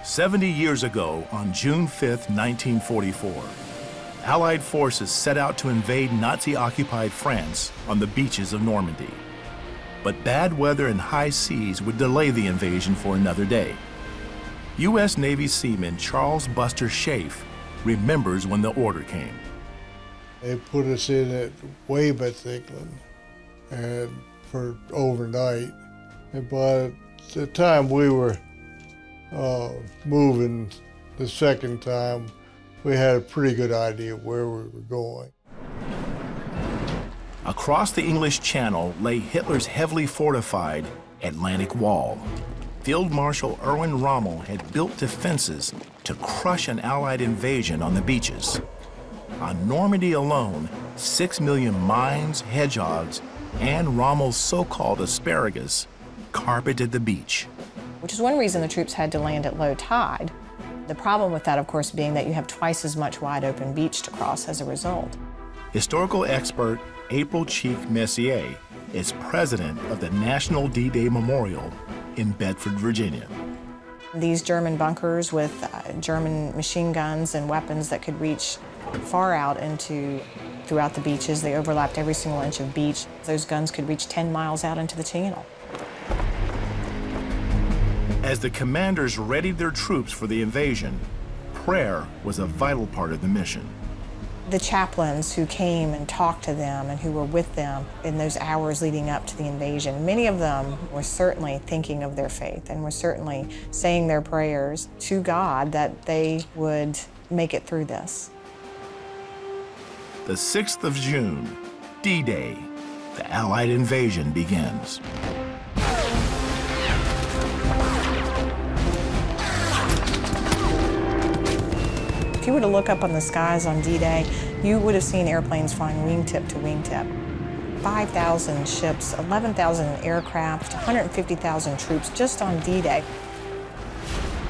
70 years ago, on June 5, 1944, Allied forces set out to invade Nazi-occupied France on the beaches of Normandy. But bad weather and high seas would delay the invasion for another day. U.S. Navy seaman Charles Buster Schaeff remembers when the order came. They put us in at Weymouth, England, and for overnight. And by the time we were moving the second time, we had a pretty good idea of where we were going. Across the English Channel lay Hitler's heavily fortified Atlantic Wall. Field Marshal Erwin Rommel had built defenses to crush an Allied invasion on the beaches. On Normandy alone, 6 million mines, hedgehogs, and Rommel's so-called asparagus carpeted the beach. Which is one reason the troops had to land at low tide. The problem with that, of course, being that you have twice as much wide open beach to cross as a result. Historical expert April Cheek Messier is president of the National D-Day Memorial in Bedford, Virginia. These German bunkers with German machine guns and weapons that could reach far out throughout the beaches. They overlapped every single inch of beach. Those guns could reach 10 miles out into the channel. As the commanders readied their troops for the invasion, prayer was a vital part of the mission. The chaplains who came and talked to them and who were with them in those hours leading up to the invasion, many of them were certainly thinking of their faith and were certainly saying their prayers to God that they would make it through this. The 6th of June, D-Day, the Allied invasion begins. If you were to look up on the skies on D-Day, you would have seen airplanes flying wingtip to wingtip. 5,000 ships, 11,000 aircraft, 150,000 troops just on D-Day.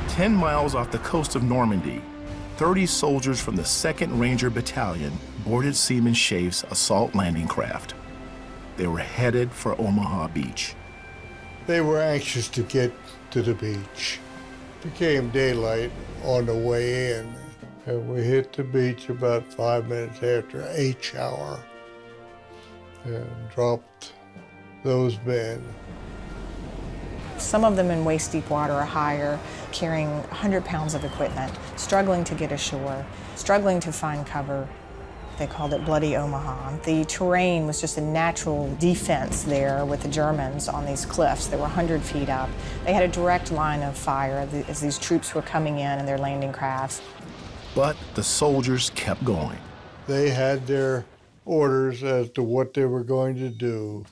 10 miles off the coast of Normandy, 30 soldiers from the 2nd Ranger Battalion boarded Seaman Schaeff's assault landing craft. They were headed for Omaha Beach. They were anxious to get to the beach. It became daylight on the way in, and we hit the beach about 5 minutes after H hour and dropped those men. Some of them in waist-deep water or higher, carrying 100 pounds of equipment, struggling to get ashore, struggling to find cover. They called it Bloody Omaha. The terrain was just a natural defense there with the Germans on these cliffs. They were 100 feet up. They had a direct line of fire as these troops were coming in their landing crafts. But the soldiers kept going. They had their orders as to what they were going to do.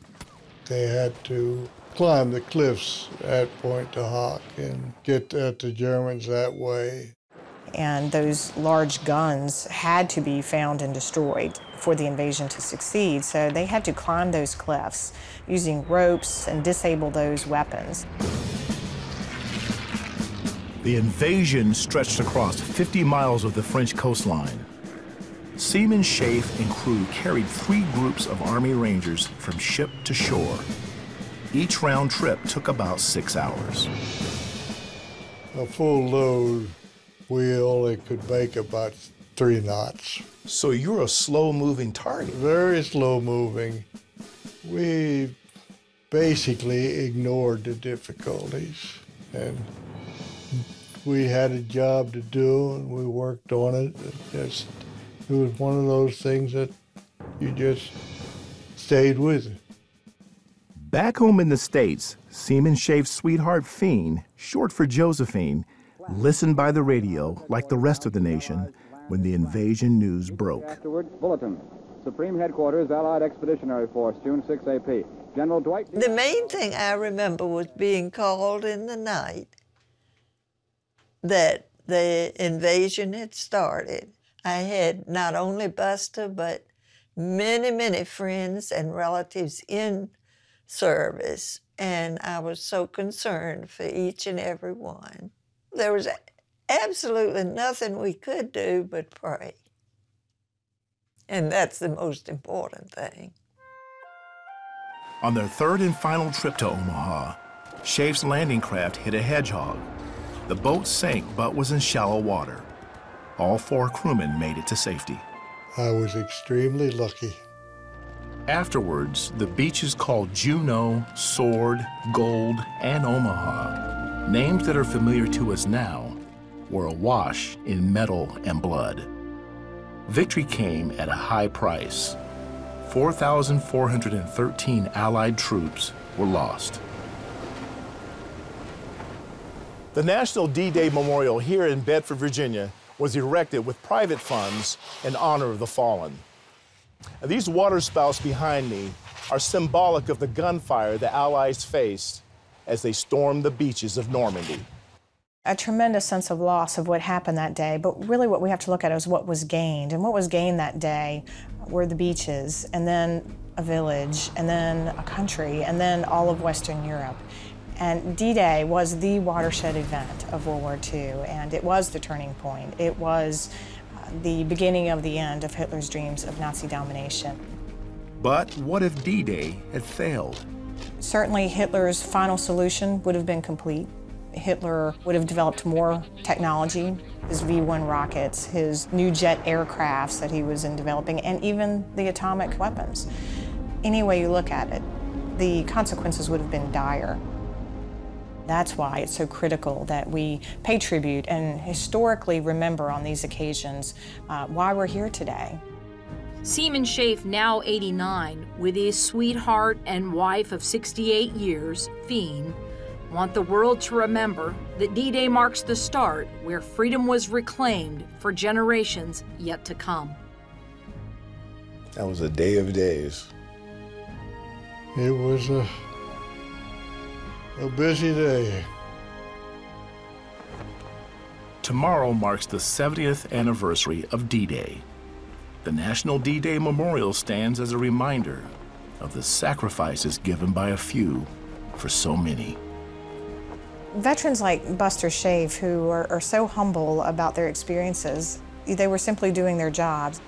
They had to climb the cliffs at Pointe du Hoc and get at the Germans that way. And those large guns had to be found and destroyed for the invasion to succeed. So they had to climb those cliffs using ropes and disable those weapons. The invasion stretched across 50 miles of the French coastline. Seaman Schaeff and crew carried 3 groups of Army Rangers from ship to shore. Each round trip took about 6 hours. A full load, we only could make about 3 knots. So you're a slow-moving target. Very slow-moving. We basically ignored the difficulties, and we had a job to do, and we worked on it. It was one of those things that you just stayed with it. Back home in the States, Seaman Schaeff's sweetheart Fiend, short for Josephine, listened by the radio like the rest of the nation when the invasion news broke. Afterwards, bulletin. Supreme Headquarters, Allied Expeditionary Force, June 6 AP. General Dwight... The main thing I remember was being called in the night that the invasion had started. I had not only Buster, but many, many friends and relatives in service, and I was so concerned for each and every one. There was absolutely nothing we could do but pray. And that's the most important thing. On their 3rd and final trip to Omaha, Schaeff's landing craft hit a hedgehog. The boat sank but was in shallow water. All 4 crewmen made it to safety. I was extremely lucky. Afterwards, the beaches called Juneau, Sword, Gold, and Omaha, names that are familiar to us now, were awash in metal and blood. Victory came at a high price. 4,413 Allied troops were lost. The National D-Day Memorial here in Bedford, Virginia, was erected with private funds in honor of the fallen. Now, these waterspouts behind me are symbolic of the gunfire the Allies faced as they stormed the beaches of Normandy. A tremendous sense of loss of what happened that day, but really what we have to look at is what was gained. And what was gained that day were the beaches, and then a village, and then a country, and then all of Western Europe. And D-Day was the watershed event of World War II, and it was the turning point. It was the beginning of the end of Hitler's dreams of Nazi domination. But what if D-Day had failed? Certainly Hitler's final solution would have been complete. Hitler would have developed more technology, his V-1 rockets, his new jet aircrafts that he was in developing, and even the atomic weapons. Any way you look at it, the consequences would have been dire. That's why it's so critical that we pay tribute and historically remember on these occasions why we're here today. Seaman Schaaf, now 89, with his sweetheart and wife of 68 years, Fien, want the world to remember that D-Day marks the start where freedom was reclaimed for generations yet to come. That was a day of days. It was a busy day. Tomorrow marks the 70th anniversary of D-Day. The National D-Day Memorial stands as a reminder of the sacrifices given by a few for so many. Veterans like Buster Schaaf, who are so humble about their experiences, they were simply doing their jobs.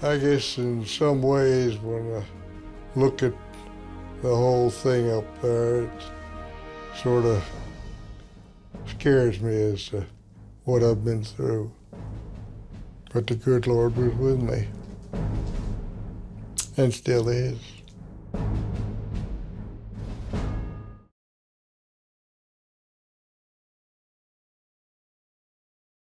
I guess in some ways, when I look at the whole thing up there, it sort of scares me as to what I've been through. But the good Lord was with me, and still is.